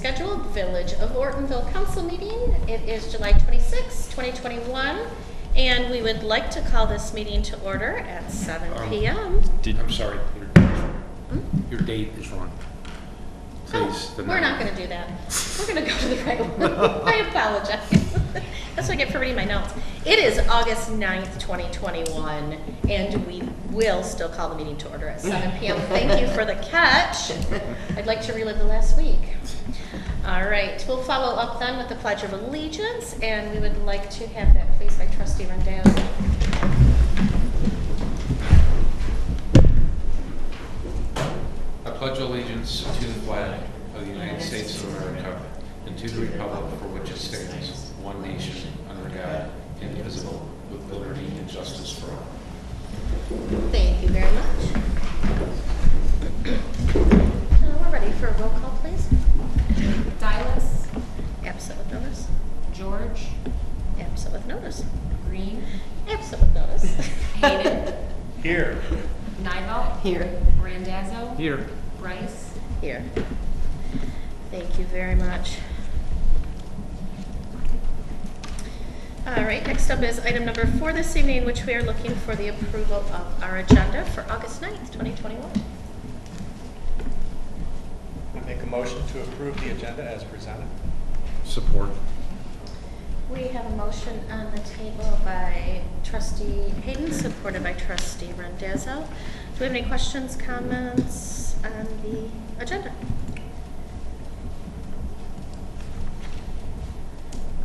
scheduled Village of Ortonville Council meeting. It is July 26, 2021, and we would like to call this meeting to order at 7 p.m. I'm sorry, your date is wrong. Please. Oh, we're not going to do that. We're going to go to the right one. I apologize. That's what I get for reading my notes. It is August 9th, 2021, and we will still call the meeting to order at 7 p.m. Thank you for the catch. I'd like to relive the last week. All right, we'll follow up then with the Pledge of Allegiance, and we would like to have that please by Trustee Randazzo. I pledge allegiance to the flag of the United States of America and to the republic for which it stands, one nation, under God, indivisible, with liberty and justice for all. Thank you very much. We're ready for a roll call, please. Dylas. Absent with notice. George. Absent with notice. Green. Absent with notice. Hayden. Here. Nivell. Here. Randazzo. Here. Bryce. Here. Thank you very much. All right, next up is item number 4 this evening, which we are looking for the approval of our agenda for August 9th, 2021. I make a motion to approve the agenda as presented. Support. We have a motion on the table by Trustee Hayden, supported by Trustee Randazzo. Do we have any questions, comments on the agenda?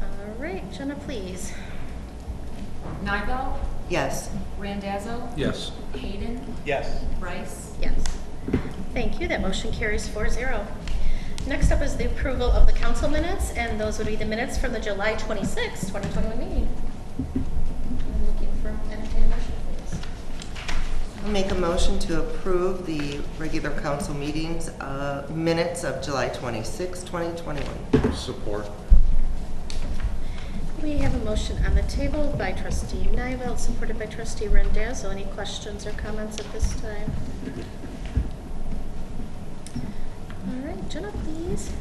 All right, Jenna, please. Nivell. Yes. Randazzo. Yes. Hayden. Yes. Bryce. Yes. Thank you. That motion carries 4-0. Next up is the approval of the council minutes, and those would be the minutes from the July 26, 2021 meeting. I'm looking for entertained motion, please. I'll make a motion to approve the regular council meetings minutes of July 26, 2021. Support. We have a motion on the table by Trustee Nivell, supported by Trustee Randazzo. Any questions or comments at this time? All right, Jenna, please.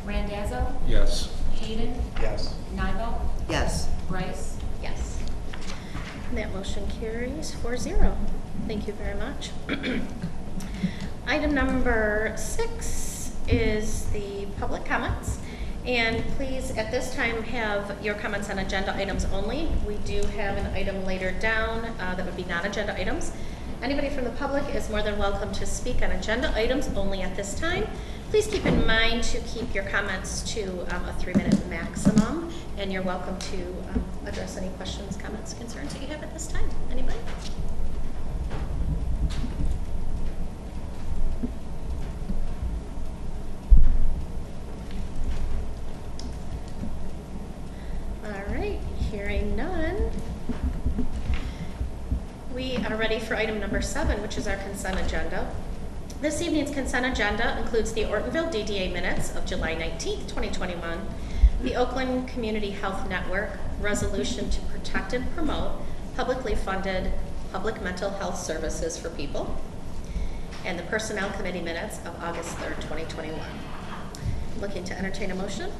Randazzo. Yes. Hayden. Yes. Nivell. Yes. Bryce. Yes. And that motion carries 4-0. Thank you very much. Item number 6 is the public comments. And please, at this time, have your comments on agenda items only. We do have an item later down that would be non-agenda items. Anybody from the public is more than welcome to speak on agenda items only at this time. Please keep in mind to keep your comments to a 3-minute maximum, and you're welcome to address any questions, comments, concerns that you have at this time. Anybody? All right, hearing none. We are ready for item number 7, which is our consent agenda. This evening's consent agenda includes the Ortonville DDA minutes of July 19th, 2021, the Oakland Community Health Network resolution to protect and promote publicly funded public mental health services for people, and the Personnel Committee minutes of August 3rd, 2021. Looking to entertain a motion?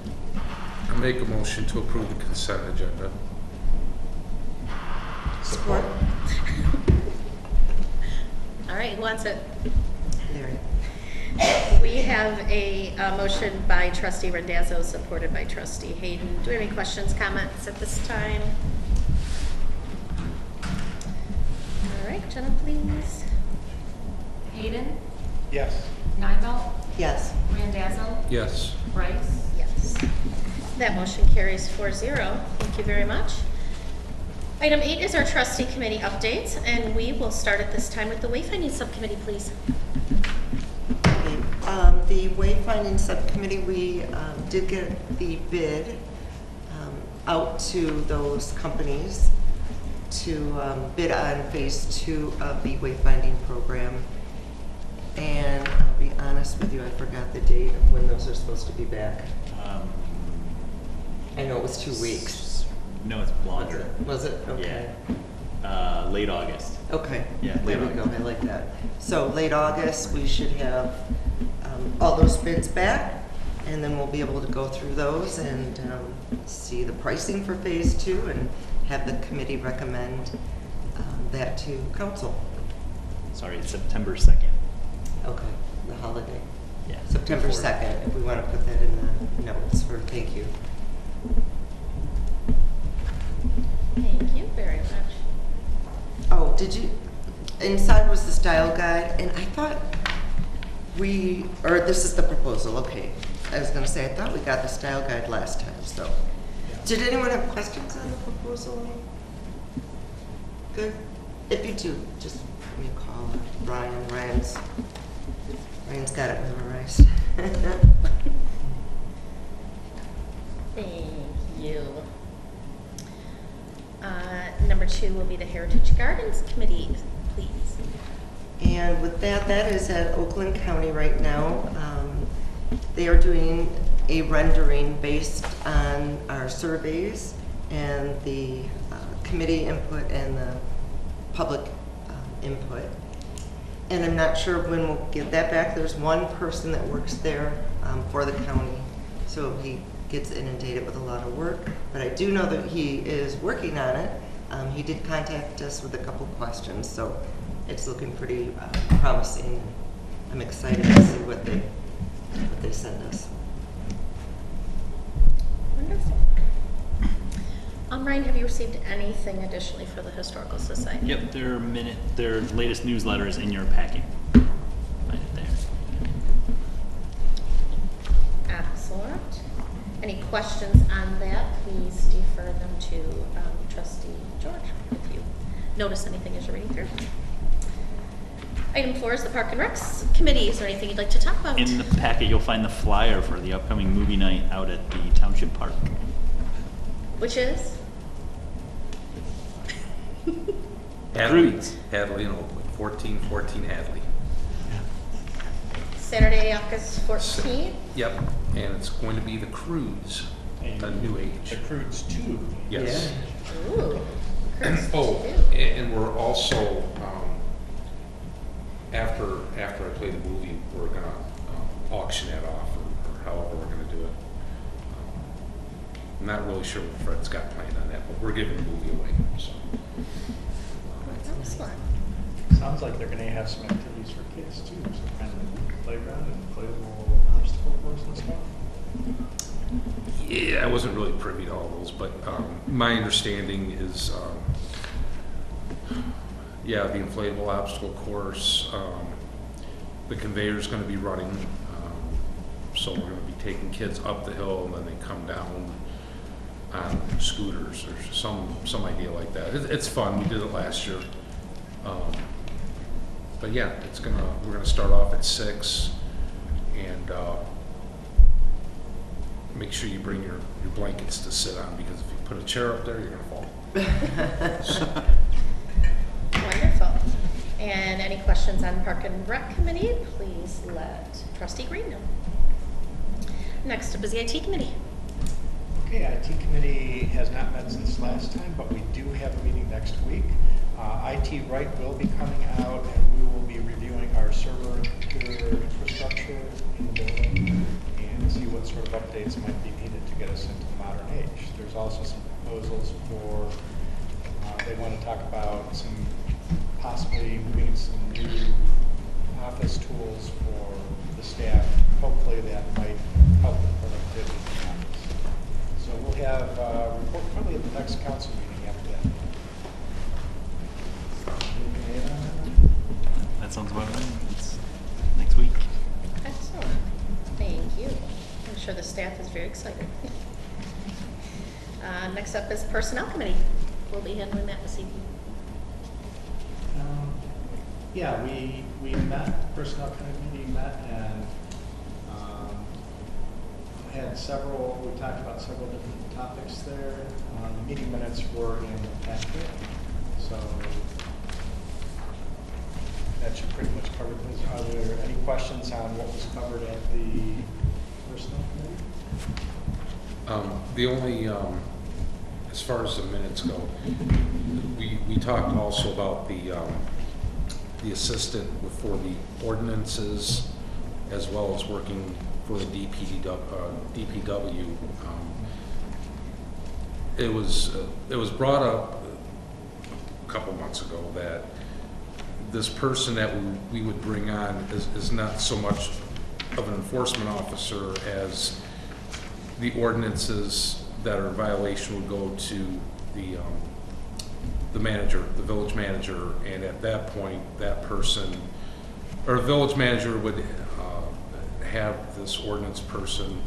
I make a motion to approve the consent agenda. Support. All right, who wants it? Larry. We have a motion by Trustee Randazzo, supported by Trustee Hayden. Do we have any questions, comments at this time? All right, Jenna, please. Hayden. Yes. Nivell. Yes. Randazzo. Yes. Bryce. Yes. That motion carries 4-0. Thank you very much. Item 8 is our trustee committee updates, and we will start at this time with the Wayfinding Subcommittee, please. Okay. The Wayfinding Subcommittee, we did get the bid out to those companies to bid on phase 2 of the Wayfinding program. And I'll be honest with you, I forgot the date of when those are supposed to be back. I know it was 2 weeks. No, it's longer. Was it? Okay. Yeah. Late August. Okay. Yeah, There we late go. August. I like that. So late August, we should have all those bids back, and then we'll be able to go through those and see the pricing for phase 2 and have the committee recommend that to council. Sorry, it's September 2nd. Okay, the holiday. Yeah. September before. 2nd, if we want to put that in the notes for thank you. Thank you very much. Oh, did you, inside was the style guide, and I thought this is the proposal, okay. I was gonna say, I thought we got the style guide last time, so. Did anyone have questions on the proposal? Good? If you do, just give me a call, Brian, Ryan's got it memorized. Thank you. Number 2 will be the Heritage Gardens Committee, please. And with that is at Oakland County right now. They are doing a rendering based on our surveys and the committee input and the public input. And I'm not sure when we'll get that back. There's one person that works there for the county, so he gets inundated with a lot of work. But I do know that he is working on it. He did contact us with a couple questions, so it's looking pretty promising. I'm excited to see what they send us. Wonderful. Ryan, have you received anything additionally for the Historical Society? Yep, their latest newsletter is in your packet. Find it there. Excellent. Any questions on that, please defer them to Trustee George if you notice anything as you're reading through. Item 4 is the Park and Recs Committee. Is there anything you'd like to talk about? In the packet, you'll find the flyer for the upcoming movie night out at the Township Park. Which is? Hadley, Hadley and Oakland, 1414 Hadley. Saturday, August 14th. Yep, and it's going to be the Cruise, a new age. The Cruise 2. Yes. Ooh. Chris, Oh, too. and we're also, after I play the movie, we're gonna auction that off, or however we're gonna do it. I'm not really sure what Fred's got planned on that, but we're giving the movie away, so. Excellent. Sounds like they're going to have some activities for kids too, some kind of playground and inflatable obstacle course and stuff. Yeah, I wasn't really privy to all those, but my understanding is, yeah, the inflatable obstacle course, the conveyor's going to be running, so we're going to be taking kids up the hill and then they come down on scooters or some idea like that. It's fun. We did it last year. But yeah, we're gonna start off at 6, and make sure you bring your blankets to sit on, because if you put a chair up there, you're gonna fall. Wonderful. And any questions on Park and Rec Committee, please let Trustee Green know. Next up is the IT Committee. Okay, IT Committee has not met since last time, but we do have a meeting next week. IT Right will be coming out, and we will be reviewing our server and computer infrastructure in the building and see what sort of updates might be needed to get us into the modern age. There's also some proposals for, they want to talk about possibly moving some new office tools for the staff. Hopefully that might help the productivity of the office. So we'll have a report probably at the next council meeting after that. Anything to add on that? That sounds about right. It's next week. Excellent. Thank you. I'm sure the staff is very excited. Next up is Personnel Committee. We'll be handling that this evening. Yeah, we met, Personnel Committee met, and had we talked about several different topics there. The meeting minutes were in the packet, so that should pretty much cover things. Are there any questions on what was covered at the Personnel Committee? The only, as far as the minutes go, we talked also about the assistant for the ordinances, as well as working for the DPW. It was brought up a couple months ago that this person that we would bring on is not so much of an enforcement officer as the ordinances that are in violation would go to the manager, the village manager, and at that point, that person, or the village manager would have this ordinance person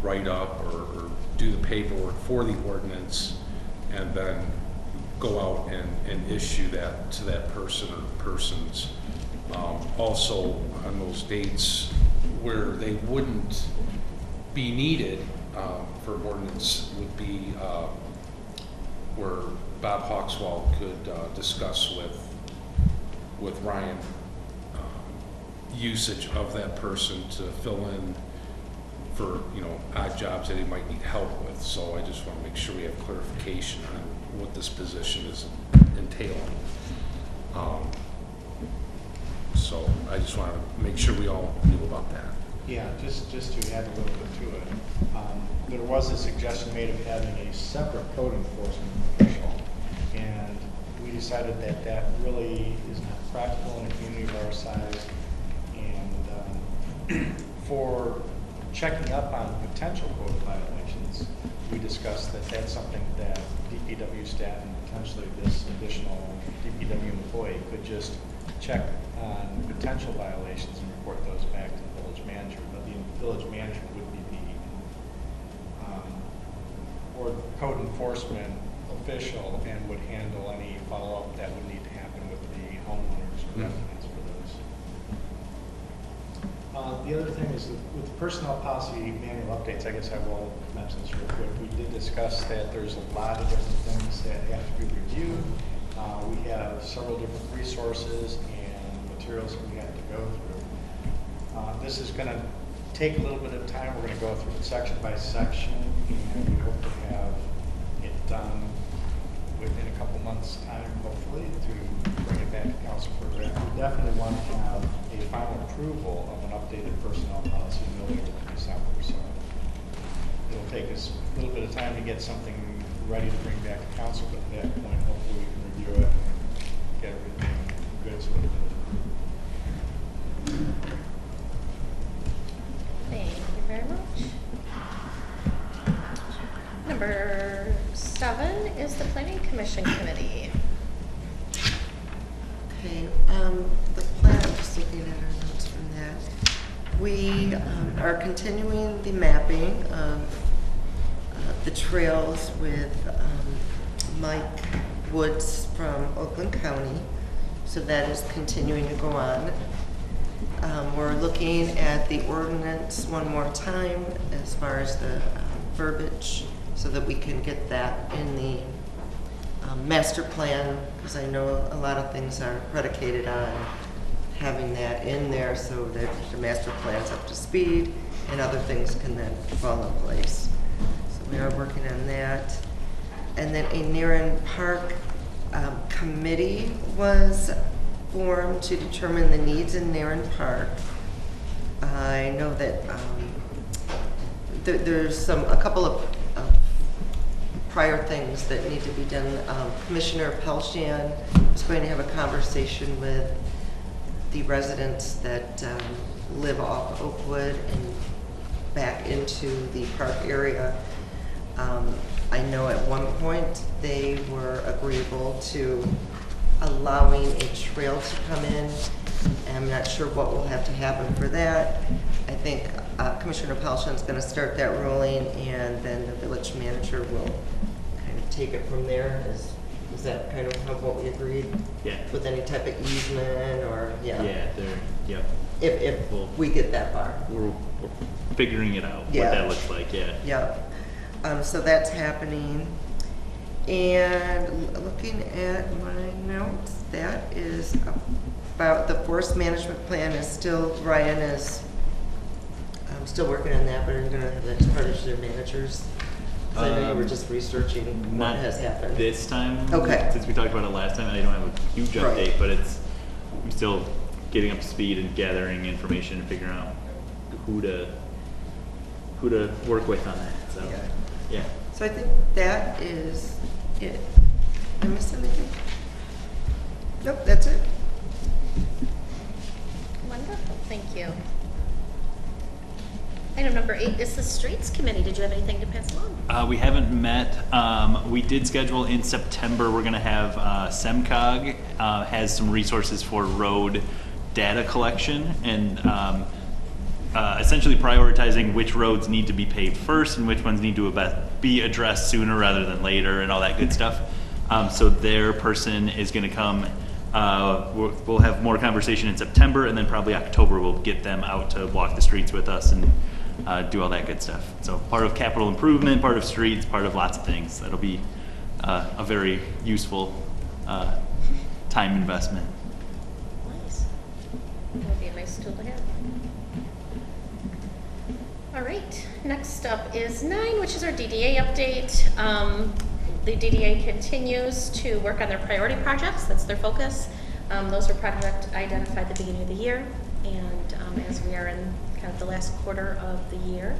write up or do the paperwork for the ordinance, and then go out and issue that to that person or persons. Also, on those dates where they wouldn't be needed for ordinance would be where Bob Hawkswell could discuss with Ryan usage of that person to fill in for, you know, odd jobs that he might need help with. So I just want to make sure we have clarification on what this position is entailing. So I just want to make sure we all knew about that. Yeah, just to add a little bit to it, there was a suggestion made of having a separate code enforcement official, and we decided that that really is not practical in a community of our size. And for checking up on potential code violations, we discussed that that's something that DPW staff and potentially this additional DPW employee could just check on potential violations and report those back to the village manager. But the village manager would be the or code enforcement official and would handle any follow-up that would need to happen with the homeowners or residents for those. The other thing is that with the personnel policy manual updates, I guess I will mention this real quick. We did discuss that there's a lot of different things that have to be reviewed. We have several different resources and materials that we have to go through. This is going to take a little bit of time. We're going to go through it section by section, and we hope to have it done within a couple months' time, hopefully, to bring it back to council for draft. We definitely want to have a final approval of an updated personnel policy no later than December. So it'll take us a little bit of time to get something ready to bring back to council, but at that point, hopefully we can review it and get everything good so it Thank you very much. Number 7 is the Planning Commission Committee. Okay, the plan, I'm just looking at our notes from that. We are continuing the mapping of the trails with Mike Woods from Oakland County. So that is continuing to go on. We're looking at the ordinance one more time as far as the verbiage so that we can get that in the master plan, because I know a lot of things are predicated on having that in there so that the master plan's up to speed and other things can then fall in place. So we are working on that. And then a Niren Park committee was formed to determine the needs in Niren Park. I know that there's a couple of prior things that need to be done. Commissioner Pelshan is going to have a conversation with the residents that live off Oakwood and back into the park area. I know at one point they were agreeable to allowing a trail to come in. I'm not sure what will have to happen for that. I think Commissioner Pelshan is going to start that rolling, and then the village manager will kind of take it from there. Is that kind of what we agreed? Yeah. With any type of easement or, yeah? Yeah, yep. If we get that far. We're figuring it out, Yeah. what that looks like, yeah. Yeah. So that's happening. And looking at my notes, that is about the forest management plan is still, Ryan is still working on that, but are you going to have that as part of your managers? 'Cause I know you were just researching what Not has happened. this time. Okay. Since we talked about it last time, I don't have a huge update, Right. but we're still getting up to speed and gathering information and figuring out who to work with on that. So Yeah. yeah. So I think that is it. Did I miss anything? Nope, that's it. Wonderful, thank you. Item number 8 is the Streets Committee. Did you have anything to pass along? We haven't met. We did schedule in September. We're going to have SEMCOG has some resources for road data collection and essentially prioritizing which roads need to be paved first and which ones need to be addressed sooner rather than later and all that good stuff. So their person is going to come. We'll have more conversation in September, and then probably October we'll get them out to walk the streets with us and do all that good stuff. So part of capital improvement, part of streets, part of lots of things. That'll be a very useful time investment. Nice. That'll be a nice tool to have. All right, next up is 9, which is our DDA update. The DDA continues to work on their priority projects. That's their focus. Those were projects identified at the beginning of the year, and as we are in kind of the last quarter of the year,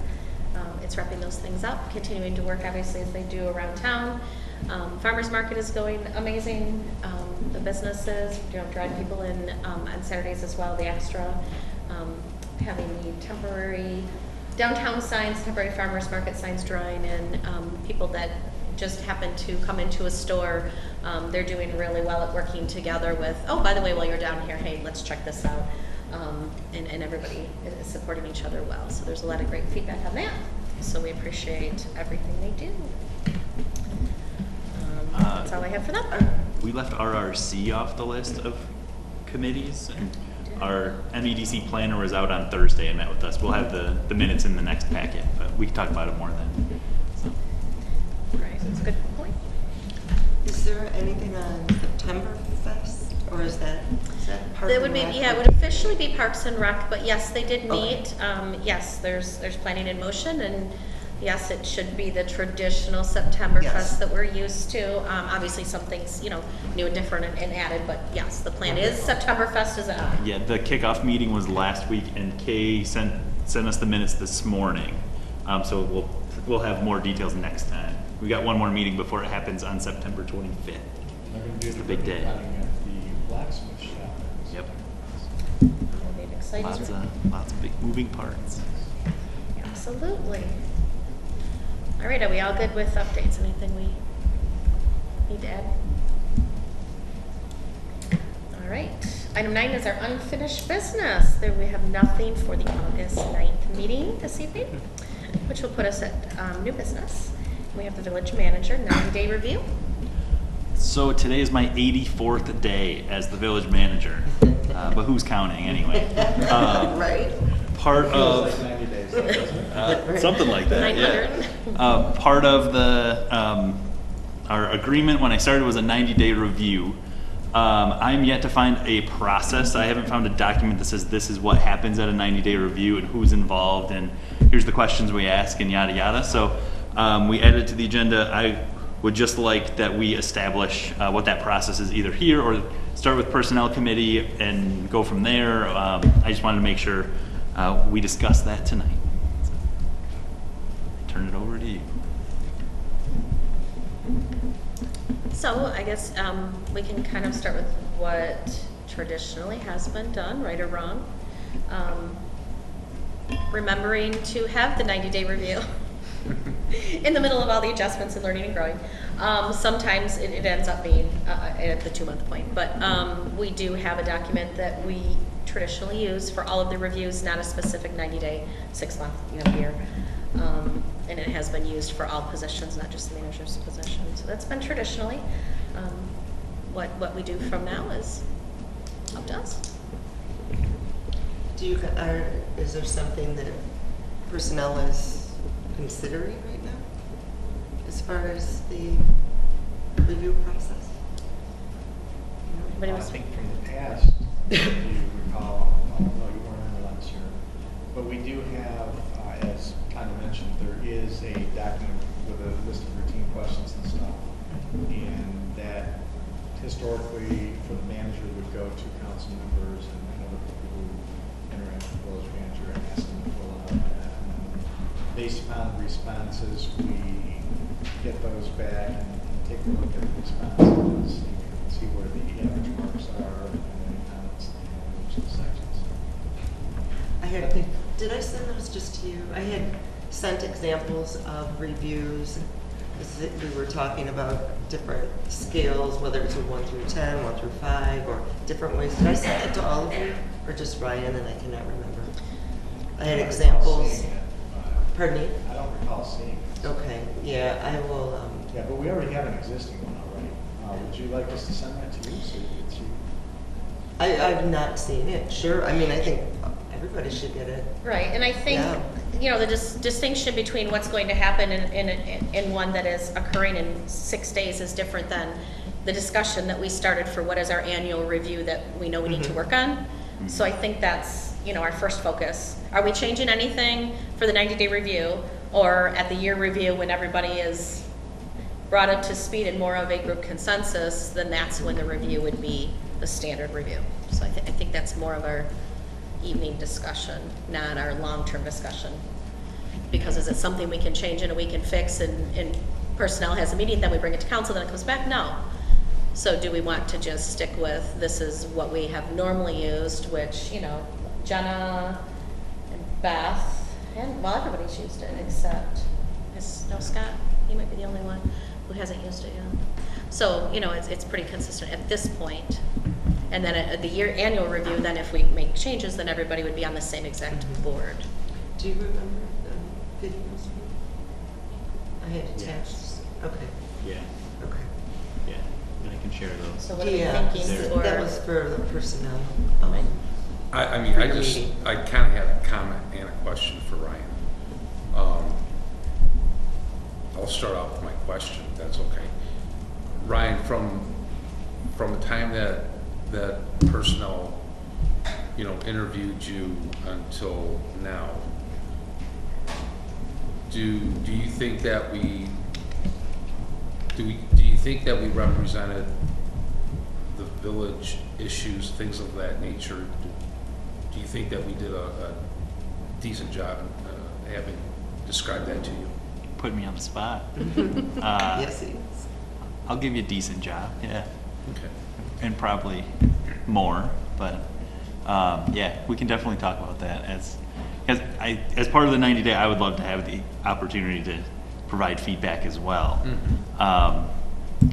it's wrapping those things up, continuing to work obviously as they do around town. Farmers market is going amazing. The businesses, drawing people in on Saturdays as well. The extra, having the temporary downtown signs, temporary farmers market signs drawing in people that just happen to come into a store. They're doing really well at working together with, oh, by the way, while you're down here, hey, let's check this out. And everybody is supporting each other well. So there's a lot of great feedback on that. So we appreciate everything they do. That's all I have for that. We left RRC off the list of committees, and our MEDC planner was out on Thursday and met with us. We'll have the minutes in the next packet, but we can talk about it more then. So. Right, that's a good point. Is there anything on September Fest, or is that part That of would be, the yeah, it would officially be Parks and Rec, but yes, they did Okay. meet. Yes, there's planning in motion, and yes, it should be the traditional September Yes. Fest that we're used to. Obviously, some things, new and different and added, but yes, the plan is September Fest is on. Yeah, the kickoff meeting was last week, and Kay sent us the minutes this morning. So we'll have more details next time. We got one more meeting before it happens on September 25th. They're going to do It's a big day. at the blacksmith shop. Yep. It'll be an exciting. Lots of big moving parts. Absolutely. All right, are we all good with updates? Anything we need to add? All right. Item 9 is our unfinished business. There we have nothing for the August 9th meeting this evening, which will put us at new business. We have the village manager 90-day review. So today is my 84th day as the village manager, but who's counting anyway? right? Part Feels of like 90 days, doesn't it? something like that. 900. Yeah. Part of the our agreement when I started was a 90-day review. I'm yet to find a process. I haven't found a document that says this is what happens at a 90-day review and who's involved and here's the questions we ask and yada yada. So we added to the agenda. I would just like that we establish what that process is either here or start with personnel committee and go from there. I just wanted to make sure we discuss that tonight. So, turn it over to you. So I guess we can kind of start with what traditionally has been done, right or wrong. Remembering to have the 90-day review in the middle of all the adjustments and learning and growing. Sometimes it ends up being at the 2-month point, but we do have a document that we traditionally use for all of the reviews, not a specific 90-day, 6-month, year. And it has been used for all positions, not just the manager's position. So that's been traditionally. What we do from now is up to us. Is there something that personnel is considering right now as far as the review process? Anybody I was- think from the past, if you recall, no, you weren't on the last year, but we do have, as kind of mentioned, there is a document with a list of routine questions and stuff, and that historically for the manager would go to council members and other people who interact with the village manager and ask them to fill out. And based upon the responses, we get those back and take a look at the responses, see where the average marks are, and any comments they have in each of the sections. I think- Did I send those just to you? I had sent examples of reviews. We were talking about different scales, whether it's a 1 through 10, 1 through 5, or different ways. Did I send it to all of you, or just Ryan, and I cannot remember? I had examples. Pardon me? I don't recall seeing it. Okay, yeah, I will, Yeah, but we already have an existing one already. Would you like us to send that to you so you can see? I've not seen it, sure. I mean, I think everybody should get it. Right, and I think, Yeah. you know, the distinction between what's going to happen in one that is occurring in 6 days is different than the discussion that we started for what is our annual review that we know we need to work on. So I think that's, you know, our first focus. Are we changing anything for the 90-day review, or at the year review when everybody is brought up to speed and more of a group consensus, then that's when the review would be the standard review. So I think that's more of our evening discussion, not our long-term discussion. Because is it something we can change and we can fix and personnel has a meeting, then we bring it to council, then it comes back? No. So do we want to just stick with, this is what we have normally used, which, you know, Jenna and Beth, and, well, everybody's used it except, no, Scott, he might be the only one who hasn't used it yet. So, you know, it's pretty consistent at this point. And then at the annual review, then if we make changes, then everybody would be on the same exact board. Do you remember the videos? I had attached. Okay, Yeah, okay. yeah, and I can share those. So what are you Yeah, thinking There. that for? was for the personnel. I mean, For I your just, meeting. I kind of had a comment and a question for Ryan. I'll start off with my question, if that's okay. Ryan, from the time that personnel, you know, interviewed you until now, do you think that do you think that we represented the village issues, things of that nature? Do you think that we did a decent job in having described that to you? Put me on the spot. Yes, it is. I'll give you a decent job, yeah. Okay. And probably more, but yeah, we can definitely talk about that. As part of the 90-day, I would love to have the opportunity to provide feedback as well.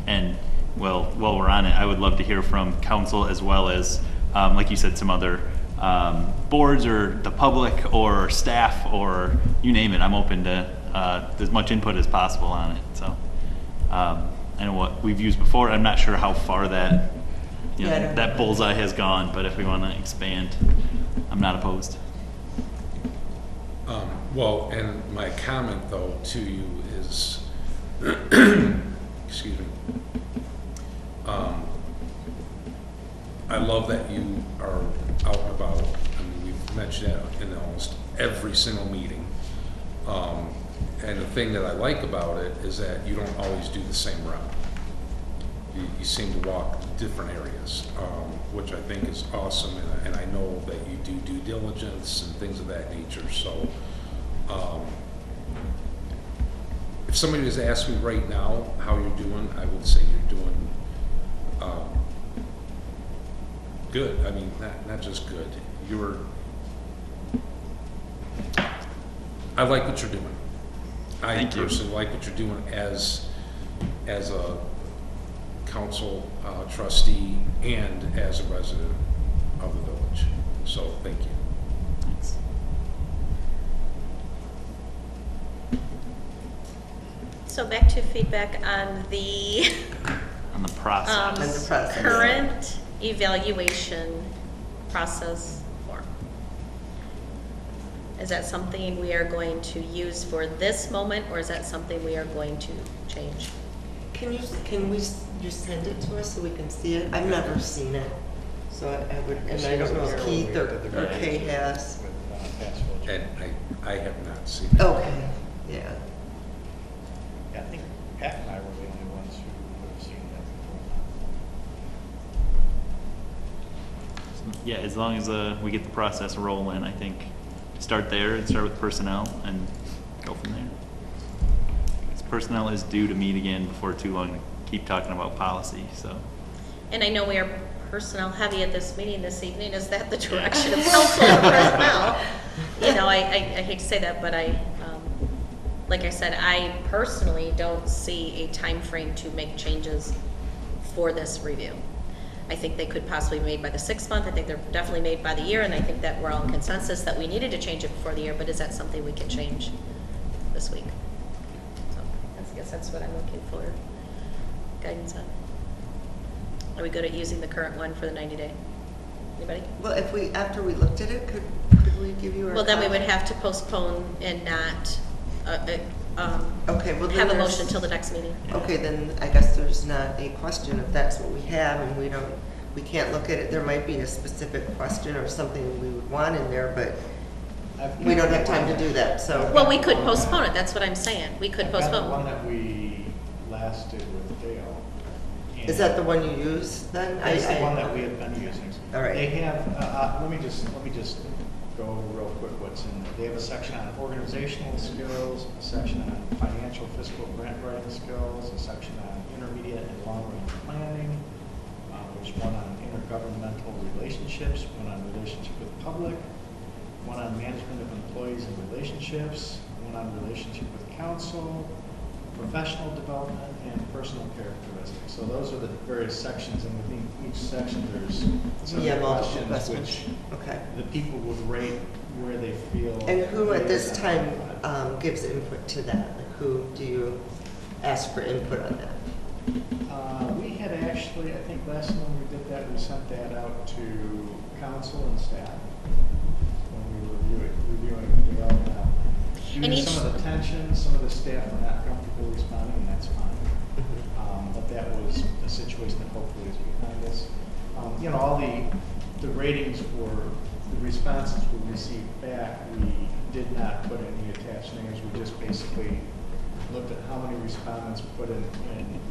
And well, while we're on it, I would love to hear from council as well as, like you said, some other boards or the public or staff or you name it. I'm open to as much input as possible on it. So I know what we've used before. I'm not sure how far that that bullseye has gone, but if we want to expand, I'm not opposed. Well, and my comment though to you is, excuse me. I love that you are out and about. I mean, we've mentioned that in almost every single meeting. And the thing that I like about it is that you don't always do the same route. You seem to walk different areas, which I think is awesome. And I know that you do due diligence and things of that nature. So if somebody was to ask me right now how you're doing, I would say you're doing good. I mean, not just good. I like what you're doing. I personally like what you're doing as a council trustee and as a resident of the village. So thank you. Thanks. So back to feedback on the On the process. And the process. current evaluation process form. Is that something we are going to use for this moment, or is that something we are going to change? Can you send it to us so we can see it? I've never seen it, so I would, and I don't know if Keith or Kay has. And I have not seen it. Okay, yeah. Yeah, I think Pat and I were the only ones who would have seen that before. yeah, as long as we get the process rolling, I think start there and start with personnel and go from there. 'Cause personnel is due to meet again before too long to keep talking about policy, so. And I know we are personnel heavy at this meeting this evening. Is that the direction of council and personnel? You know, I hate to say that, but like I said, I personally don't see a time frame to make changes for this review. I think they could possibly be made by the 6th month. I think they're definitely made by the year, and I think that we're all in consensus that we needed to change it before the year, but is that something we can change this week? So I guess that's what I'm looking for guidance on. Are we good at using the current one for the 90-day? Anybody? Well, after we looked at it, could we give you our? Well, then we would copy? have to postpone and not Okay, well, then have a there's- motion till the next meeting. Okay, then I guess there's not a question if that's what we have and we can't look at it. There might be a specific question or something we would want in there, but we don't have time to do that, so. Well, we could postpone it, that's what I'm saying. We could I've got the one postpone. that we last did with Dale. Is that the one you use then? That's the one that we have been using. All right. They have, let me just go real quick what's in there. They have a section on organizational skills, a section on financial fiscal grant writing skills, a section on intermediate and long-range planning. There's one on intergovernmental relationships, one on relationship with the public, one on management of employees and relationships, one on relationship with counsel, professional development, and personal characteristics. So those are the various sections, and within each section there's some Yeah, multiple questions questions. which Okay. the people would rate where they feel. And who at this they time are. gives input to that? Like, who do you ask for input on that? We had actually, I think last time we did that, we sent that out to council and staff when we were reviewing the development. Due And to each- some of the tension, some of the staff were not comfortable responding, and that's fine. But that was a situation that hopefully is behind us. You know, all the ratings for the responses we received back, we did not put any attached names. We just basically looked at how many respondents put in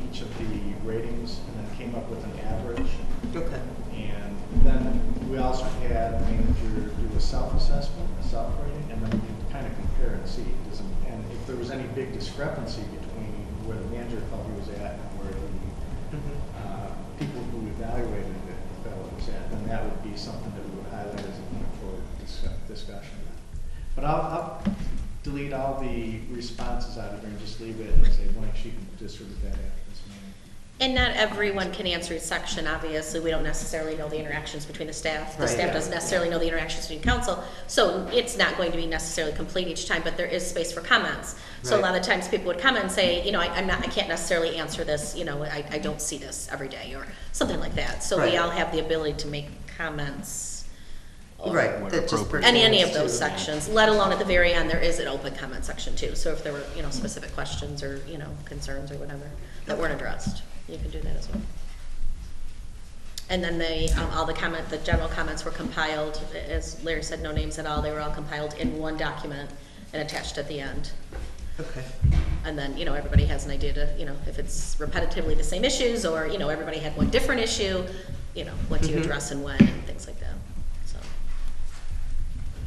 each of the ratings and then came up with an average. Okay. And then we also had the manager do a self-assessment, a self-rating, and then we can kind of compare and see. And if there was any big discrepancy between where the manager felt he was at and where the people who evaluated it felt it was at, then that would be something that we would highlight as a point for discussion. But I'll delete all the responses out of here and just leave it as a blank sheet and distribute that after this meeting. And not everyone can answer each section, obviously. We don't necessarily know the interactions between the staff. The Right. staff Yeah. doesn't necessarily know the interactions between council. So it's not going to be necessarily complete each time, but there is space for comments. So a Right. lot of times people would come and say, you know, I can't necessarily answer this, you know, I don't see this every day or something like that. So we Right. all have the ability to make comments. or Right, Where that just appropriate. Any of pertains those to- sections, let alone at the very end, there is an open comment section too. So if there were, you know, specific questions or, you know, concerns or whatever that weren't addressed, you can do that as well. And then all the general comments were compiled, as Larry said, no names at all. They were all compiled in one document and attached at the end. Okay. And then, you know, everybody has an idea to, you know, if it's repetitively the same issues or, you know, everybody had one different issue, you know, what do you Mhm. address and when and things like that. So,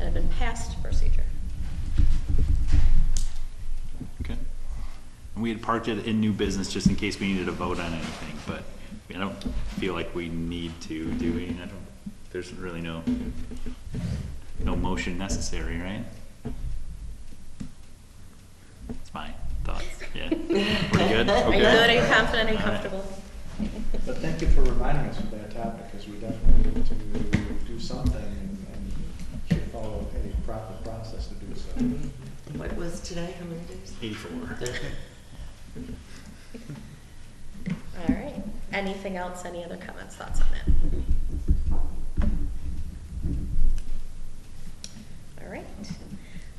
and have been past procedure. Okay. We had parked it in new business just in case we needed to vote on anything, but I don't feel like we need to, do we? There's really no motion necessary, right? It's my thoughts, yeah. We're good? Are you Okay. good? Are you confident? Are you All right. comfortable? But thank you for reminding us of that topic, because we definitely need to do something and should follow a proper process to do so. What was today? How many days? 84. All right. Anything else? Any other comments, thoughts on that? All right.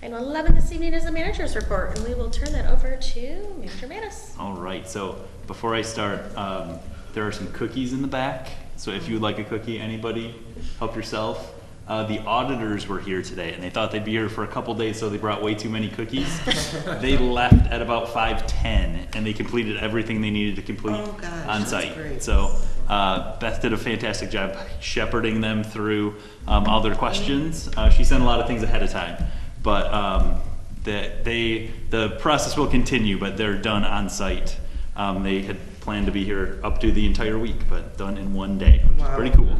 Item 11 this evening is the manager's report, and we will turn that over to Manager Mattis. All right, so before I start, there are some cookies in the back. So if you would like a cookie, anybody, help yourself. The auditors were here today, and they thought they'd be here for a couple days, so they brought way too many cookies. They left at about 5:10, and they completed everything they needed to complete Oh, gosh, on that's site. great. So Beth did a fantastic job shepherding them through all their questions. She sent a lot of things ahead of time, but the process will continue, but they're done on site. They had planned to be here up to the entire week, but done in one day, which is pretty cool.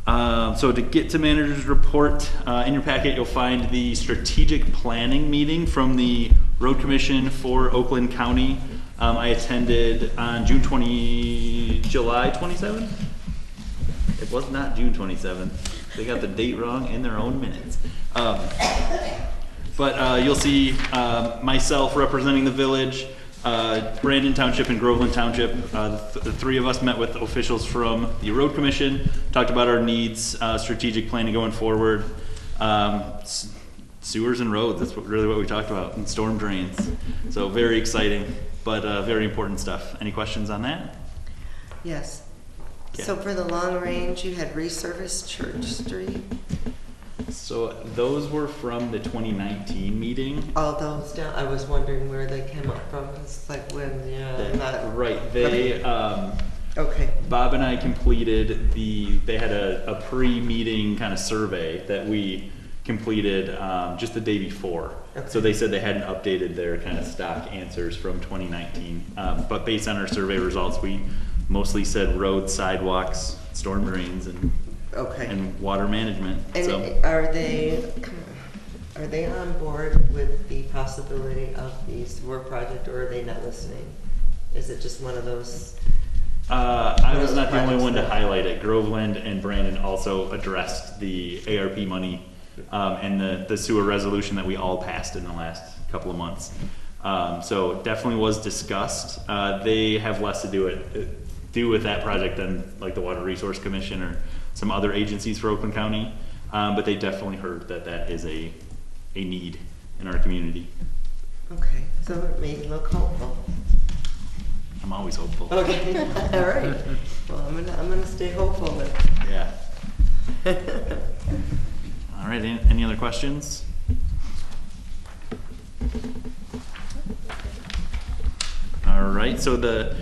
Nice. So to get to manager's report, in your packet you'll find the strategic planning meeting from the Road Commission for Oakland County. I attended on July 27th? It was not June 27th. They got the date wrong in their own minutes. But you'll see myself representing the village, Brandon Township and Groveland Township. The three of us met with officials from the Road Commission, talked about our needs, strategic planning going forward, sewers and roads. That's really what we talked about, and storm drains. So very exciting, but very important stuff. Any questions on that? Yes. Okay. So for the long range, you had resurfaced Church Street, So those were from the 2019 meeting. all those down, I was wondering where they came up from, it's like when, Right, they, okay, Bob and I completed they had a pre-meeting kind of survey that we completed just the day before. Okay. So they said they hadn't updated their kind of stock answers from 2019. But based on our survey results, we mostly said roads, sidewalks, storm drains, okay. and water management. And So are they on board with the possibility of the sewer project, or are they not listening? Is it just one of those? I was not the only one to highlight it. Groveland and Brandon also addressed the ARP money and the sewer resolution that we all passed in the last couple of months. So definitely was discussed. They have less to do with that project than like the Water Resource Commission or some other agencies for Oakland County. But they definitely heard that is a need in our community. Okay, so it made me look hopeful. I'm always hopeful. Okay, all right. Well, I'm gonna stay hopeful then. Yeah. All right, any other questions? All right, so the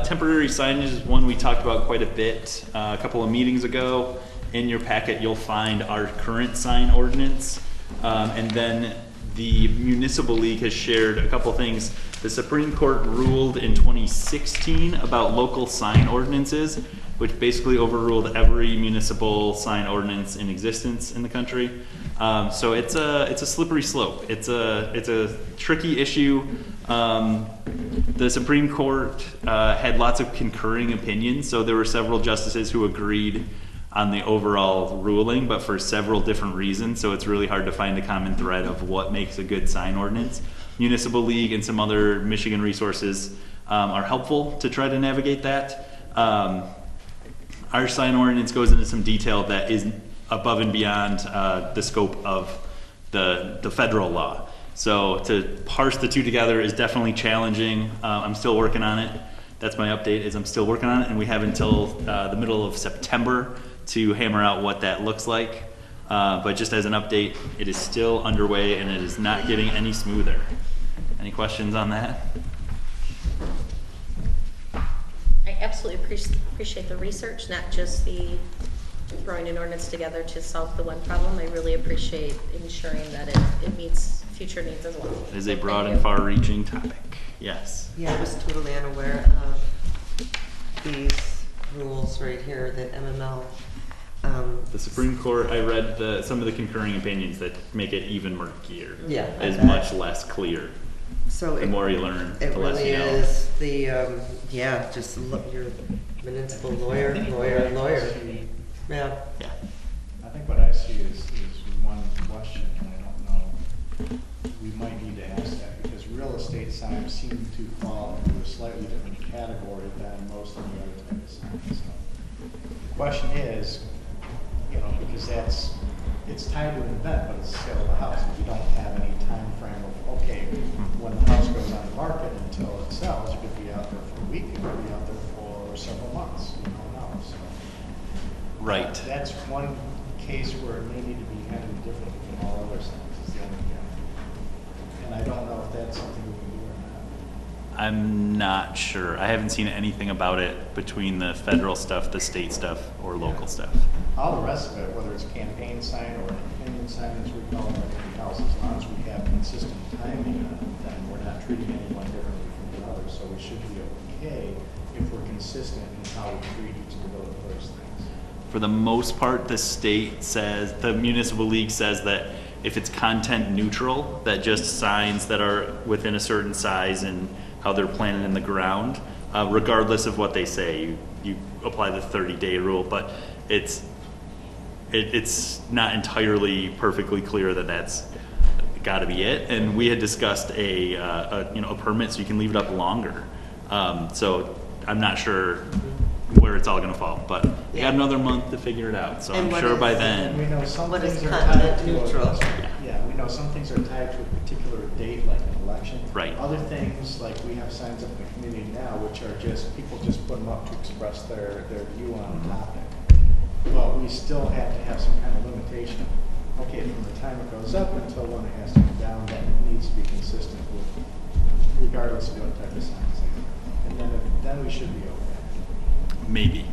temporary signage is one we talked about quite a bit a couple of meetings ago. In your packet, you'll find our current sign ordinance. And then the Municipal League has shared a couple things. The Supreme Court ruled in 2016 about local sign ordinances, which basically overruled every municipal sign ordinance in existence in the country. So it's a slippery slope. It's a tricky issue. The Supreme Court had lots of concurring opinions, so there were several justices who agreed on the overall ruling, but for several different reasons, so it's really hard to find a common thread of what makes a good sign ordinance. Municipal League and some other Michigan resources are helpful to try to navigate that. Our sign ordinance goes into some detail that is above and beyond the scope of the federal law. So to parse the two together is definitely challenging. I'm still working on it. That's my update, is I'm still working on it, and we have until the middle of September to hammer out what that looks like. But just as an update, it is still underway and it is not getting any smoother. Any questions on that? I absolutely appreciate the research, not just the throwing an ordinance together to solve the one problem. I really appreciate ensuring that it meets future needs as well. It is a So broad thank and you. far-reaching topic. Yes. Yeah, I was totally unaware of these rules right here that MML. The Supreme Court, I read some of the concurring opinions that make it even murkier. Yeah, I Is bet. much less clear. So The more you learn, it the less really you know. is the, just look, your municipal lawyer. Yeah. Yeah. I think what I see is one question, and I don't know, we might need to ask that, because real estate signs seem to fall into a slightly different category than most of the other type of signs. So the question is, because it's tied to an event, but it's the sale of a house. If you don't have any time frame of, okay, when the house goes on the market until it sells, you could be out there for a week, you could be out there for several months, you don't know. So Right. that's one case where it may need to be handled differently from all other signs, is the only thing. And I don't know if that's something we can do or not. I'm not sure. I haven't seen anything about it between the federal stuff, the state stuff, or local stuff. All the rest of it, whether it's a campaign sign or an opinion sign, as we call it, everything else, as long as we have consistent timing on it, then we're not treating anyone differently from the others. So we should be okay if we're consistent in how we treat each of those things. For the most part, the state says, the municipal league says that if it's content neutral, that just signs that are within a certain size and how they're planted in the ground, regardless of what they say, you apply the 30-day rule, but it's not entirely perfectly clear that that's got to be it. And we had discussed a permit so you can leave it up longer. So I'm not sure where it's all going to fall, but we got another month to figure it out. So And I'm what sure is- by And we then. know some What is things are content tied to neutral? Yeah, we know some things are tied to a particular date, like an election. Right. Other things, like we have signs up in the community now, which are just, people just put them up to express their view on a topic. But we still have to have some kind of limitation. Okay, from the time it goes up until when it has to come down, that it needs to be consistent with, regardless of what type of signs they are. And then we should be okay. Maybe.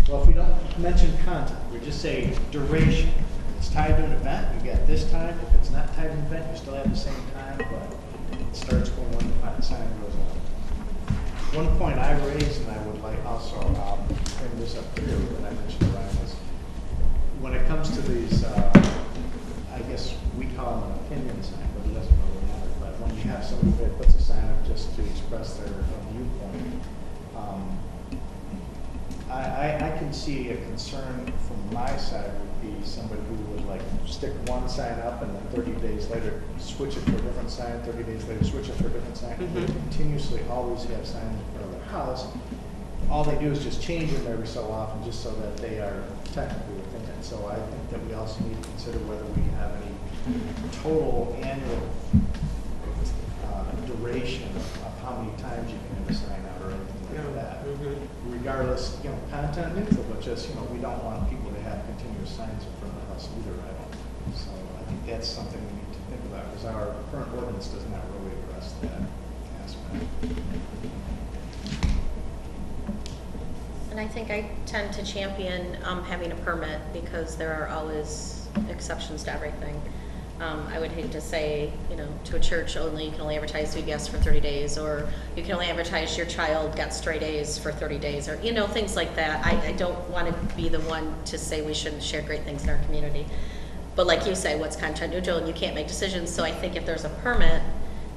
Well, if we don't mention content, we just say duration. If it's tied to an event, you get this time. If it's not tied to an event, you still have the same time, but it starts when the sign goes up. One point I raised, and I would like also bring this up too, that I mentioned to Ryan, is when it comes to these, I guess we call them an opinion sign, but it doesn't really matter. But when you have somebody that puts a sign up just to express their viewpoint, I can see a concern from my side would be somebody who would like stick one sign up and then 30 days later switch it to a different sign, 30 days later switch it to a different sign. They continuously always have signs in front of their house. All they do is just change them every so often just so that they are technically within it. So I think that we also need to consider whether we have any total annual duration of how many times you can have a sign out or anything like that. Regardless, content neutral, but just, we don't want people to have continuous signs in front of the house either, I don't. So I think that's something we need to think about, because our current ordinance does not really address that aspect. And I think I tend to champion having a permit because there are always exceptions to everything. I would hate to say, to a church only, you can only advertise to guests for 30 days, or you can only advertise your child got straight A's for 30 days, or, things like that. I don't want to be the one to say we shouldn't share great things in our community. But like you say, what's content neutral, and you can't make decisions. So I think if there's a permit,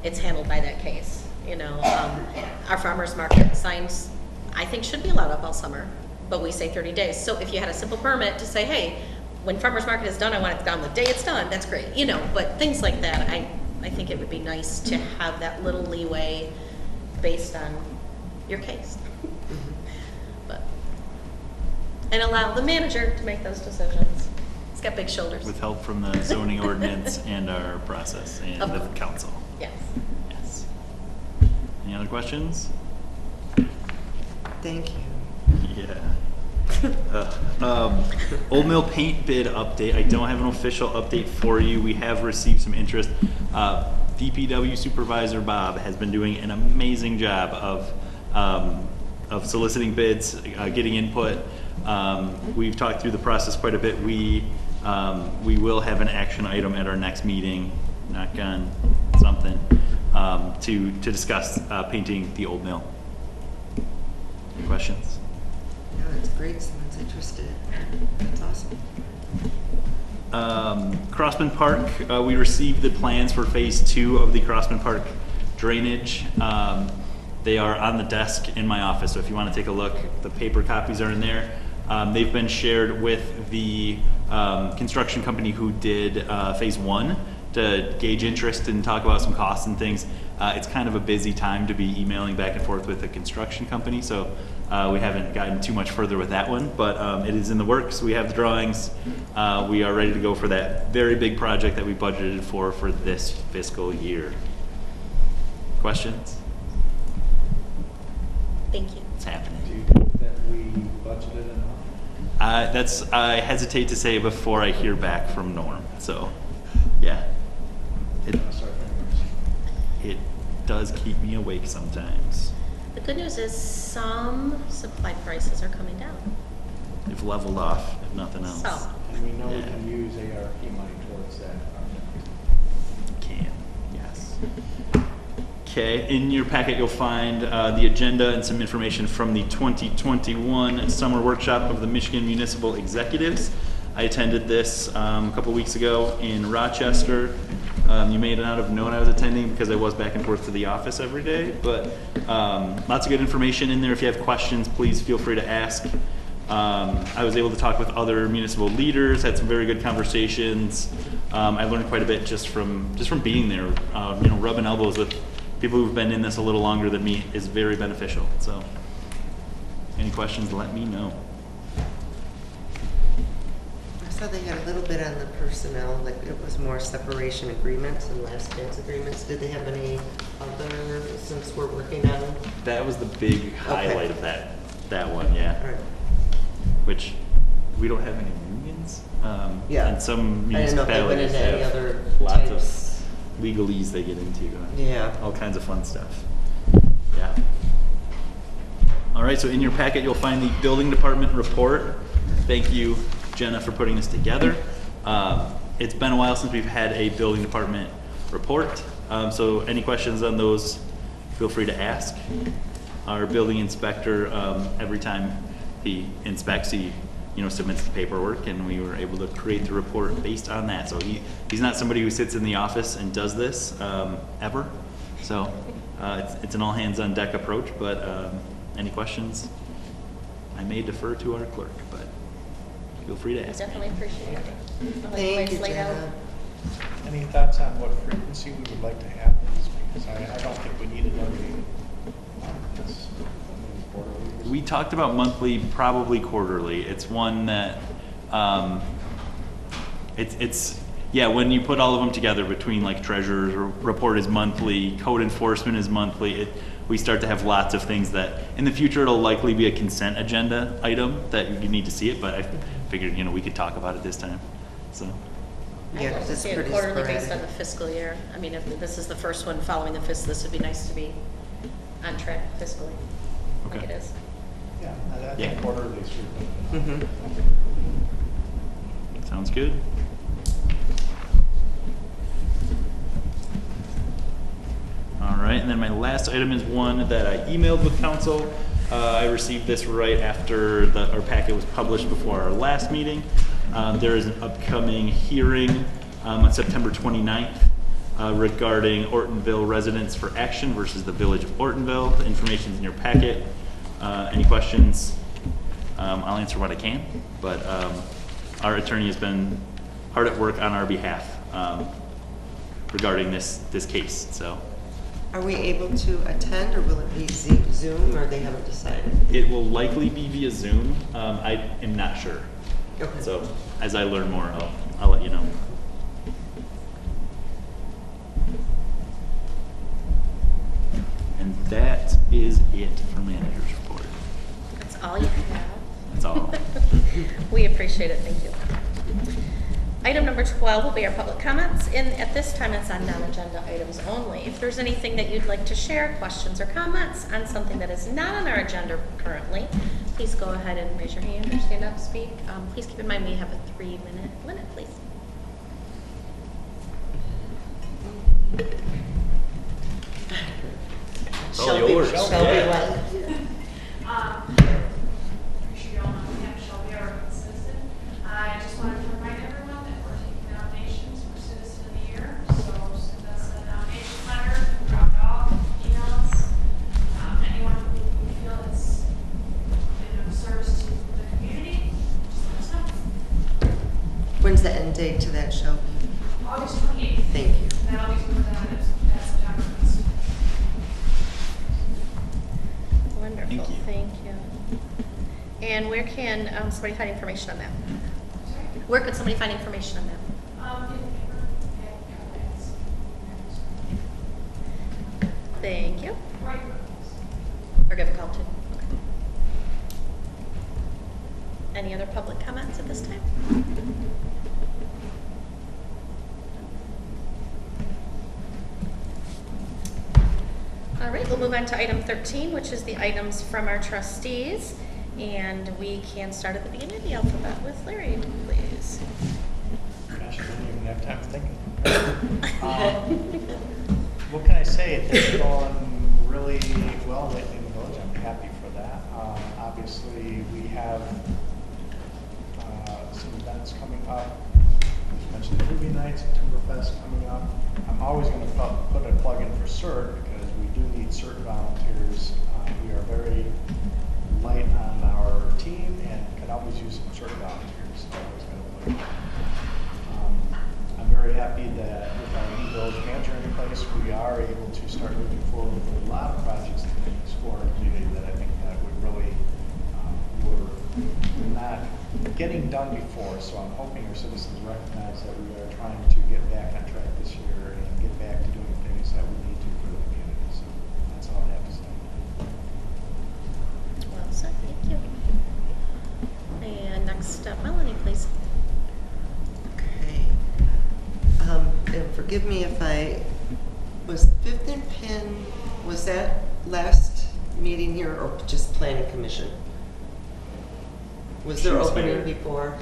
it's handled by that case. Our farmers market signs, I think, should be allowed up all summer, but we say 30 days. So if you had a simple permit to say, hey, when farmer's market is done, I want it done the day it's done, that's great, but things like that, I think it would be nice to have that little leeway based on your case. And allow the manager to make those decisions. He's got big shoulders. With help from the zoning ordinance and our process and Of the course. council. Yes. Yes. Any other questions? Thank you. Yeah. Old Mill paint bid update. I don't have an official update for you. We have received some interest. DPW Supervisor Bob has been doing an amazing job of soliciting bids, getting input. We've talked through the process quite a bit. We will have an action item at our next meeting, knock on something, to discuss painting the Old Mill. Questions? Yeah, that's great. Someone's interested. That's awesome. Crossman Park, we received the plans for phase 2 of the Crossman Park drainage. They are on the desk in my office, so if you want to take a look, the paper copies are in there. They've been shared with the construction company who did phase 1 to gauge interest and talk about some costs and things. It's kind of a busy time to be emailing back and forth with the construction company, so we haven't gotten too much further with that one, but it is in the works. We have the drawings. We are ready to go for that very big project that we budgeted for this fiscal year. Questions? Thank you. It's happening. Do you think that we budgeted enough? I hesitate to say before I hear back from Norm, so yeah. Cross our fingers. does keep me awake sometimes. The good news is some supply prices are coming down. They've leveled off, if nothing else. So, And we know we Yeah. can use ARP money towards that project. Can, yes. Okay, in your packet you'll find the agenda and some information from the 2021 Summer Workshop of the Michigan Municipal Executives. I attended this a couple weeks ago in Rochester. You may not have known I was attending because I was back and forth to the office every day, but lots of good information in there. If you have questions, please feel free to ask. I was able to talk with other municipal leaders, had some very good conversations. I learned quite a bit just from being there. Rubbing elbows with people who've been in this a little longer than me is very beneficial. So, any questions, let me know. I saw they had a little bit on the personnel, like it was more separation agreements and last chance agreements. Did they have any other, since we're working on? That was the big highlight of that one, yeah. All right. Which we don't have any unions. Yeah. And some I didn't know if they went municipalities into any have other lots types. of legalese they get into. Yeah. All kinds of fun stuff. Yeah. All right, so in your packet you'll find the building department report. Thank you, Jenna, for putting this together. It's been a while since we've had a building department report. So any questions on those, feel free to ask. Our building inspector, every time he inspects, he submits the paperwork, and we were able to create the report based on that. So he's not somebody who sits in the office and does this ever. So it's an all hands on deck approach. But any questions, I may defer to our clerk, but feel free to I ask. definitely appreciate it. I like the way Thank it's you, laid out. Jenna. Any thoughts on what frequency we would like to have these? Because I don't think we need another meeting on this. Maybe quarterly. We talked about monthly, probably quarterly. It's one that, when you put all of them together between like treasurer's report is monthly, code enforcement is monthly, we start to have lots of things that, in the future, it'll likely be a consent agenda item that you need to see it, but I figured, we could talk about it this time, so. I'd Yeah, like 'cause to it's see it pretty quarterly based on sporadic. the fiscal year. I mean, if this is the first one following the fiscal, this would be nice to be on track fiscally, like Okay. it is. Yeah, I think Yeah. quarterly is frequent. Mhm. Sounds good. All right, and then my last item is one that I emailed with council. I received this right after our packet was published before our last meeting. There is an upcoming hearing on September 29th regarding Ortonville Residents for Action versus the Village of Ortonville. The information's in your packet. Any questions? I'll answer what I can, but our attorney has been hard at work on our behalf regarding this case. So Are we able to attend, or will it be Zoom, or they haven't decided? it will likely be via Zoom. I am not sure. Okay. So as I learn more, I'll let you know. And that is it for manager's report. That's all you have. That's all. We appreciate it, thank you. Item number 12 will be our public comments, and at this time it's on non-agenda items only. If there's anything that you'd like to share, questions or comments on something that is not on our agenda currently, please go ahead and raise your hand or stand up, speak. Please keep in mind we have a 3-minute limit, please. It's all Shelby- yours. Shelby Yeah. West. Sure you all know I am Shelby, a Oregon citizen. I just wanted to remind everyone that we're taking nominations for Citizen of the Year. So send us a nomination letter, drop it off, email us. Anyone who you feel is of service to the community, just let us know. When's the end date to that, Shelby? August 28th. Thank you. And that'll be presented at September. Wonderful, Thank you. thank you. And where can somebody find information on that? Where could somebody find information on that? In the paper, Thank you. right. Or give a call to. Okay. Any other public comments at this time? we'll move on to item 13, which is the items from our trustees. And we can start at the beginning of the alphabet with Larry, please. Gosh, I don't even have time to think. What can I say? It's gone really well lately in the village. I'm happy for that. Obviously, we have some events coming up. You mentioned the movie night, Septemberfest coming up. I'm always going to put a plug in for CERT because we do need CERT volunteers. We are very light on our team and can always use some CERT volunteers. So I always going to put it. I'm very happy that with our new village manager in place, we are able to start moving forward with a lot of projects in the score community that I think that would really were not getting done before. So I'm hoping our citizens recognize that we are trying to get back on track this year and get back to doing things that we need to for the community. So that's all I have to say. Well said, thank you. And next up, Melanie, please. Okay. And forgive me if I was fifth and pin, was that last meeting here or just planning commission? Was there She was opening here. before?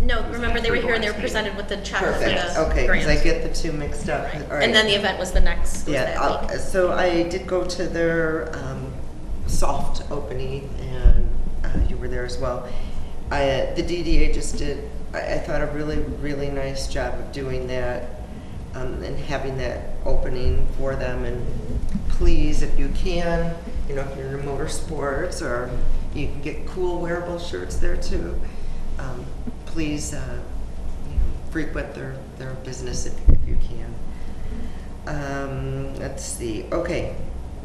No, remember they were here and they were presented with the check for Perfect, the okay, because I grant. get the two mixed up. Right. All right. And then the event was the next, was Yeah, that week. so I did go to their soft opening, and you were there as well. The DDA just did, I thought, a really, really nice job of doing that and having that opening for them. And please, if you can, you know, if you're in motorsports or you can get cool wearable shirts there too, please you know, frequent their business if you can. Let's see. Okay,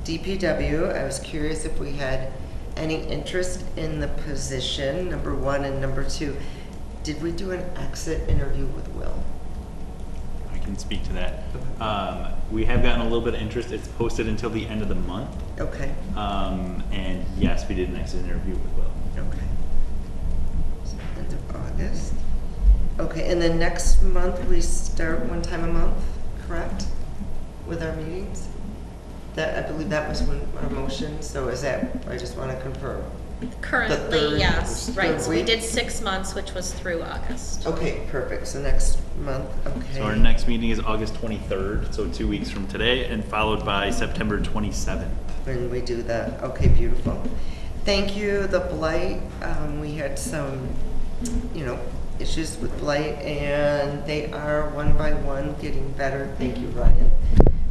DPW. I was curious if we had any interest in the position, number one, and number two. Did we do an exit interview with Will? I can speak to that. We have gotten a little bit of interest. It's posted until the end of the month. Okay. And yes, we did an exit interview with Will. Okay. So end of August. Okay, and then next month we start one time a month, correct? With our meetings? That, I believe that was when our motion, so is that, I just want to confirm. The Currently, third- yes, third right, so we week? did 6 months, which was through August. Okay, perfect, so next month, okay. So our next meeting is August 23rd, so 2 weeks from today, and followed by September 27th. When we do that, okay, beautiful. Thank you, the blight, we had some, you know, issues with blight, and they are one by one getting better. Thank you, Ryan,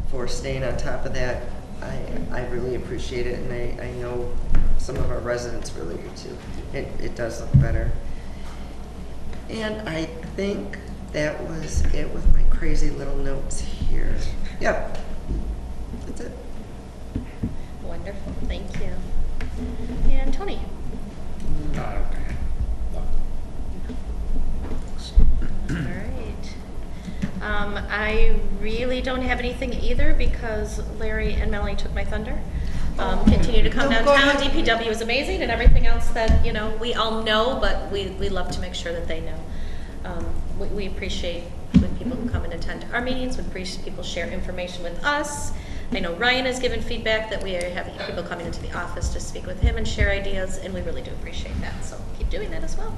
for staying on top of that. I really appreciate it, and I know some of our residents really do too. It does look better. And I think that was it with my crazy little notes here. Yep, that's it. Wonderful, thank you. And Tony? All right. I really don't have anything either because Larry and Melanie took my thunder. Continue to come No, go downtown. ahead. DPW is amazing and everything else that, you know, we all know, but we love to make sure that they know. We appreciate when people come and attend our meetings, when people share information with us. I know Ryan has given feedback that we are having people coming into the office to speak with him and share ideas, and we really do appreciate that. So keep doing that as well.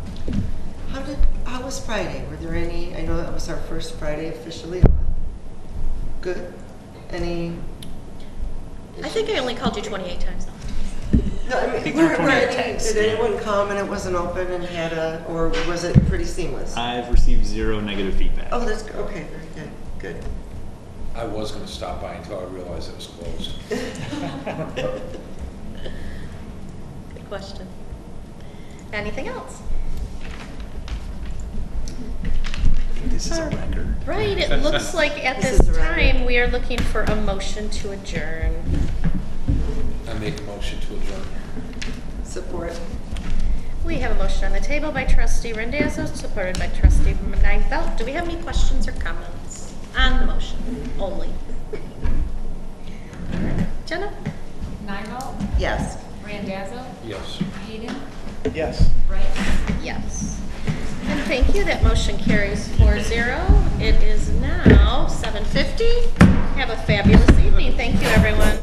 How was Friday? Were there any, I know that was our first Friday officially off. Good? Any? I think I only called you 28 times though. No, I mean, think there were were 28 any- texts, did yeah. anyone come and it wasn't open and had a, or was it pretty seamless? I've received 0 negative feedback. Oh, that's, okay, very good, good. I was going to stop by until I realized it was closed. Good question. Anything else? This is a record. Right, it looks like at This this is a record. time we are looking for a motion to adjourn. I make a motion to adjourn. Support. We have a motion on the table by trustee Rendazzo, supported by trustee Niren. Do we have any questions or comments on the motion only? Jenna? Niren, Yes. Randazzo, Yes. Hayden, Yes. Wright. Yes. And thank you, that motion carries 4-0. It is now 7:50. Have a fabulous evening. Thank you, everyone.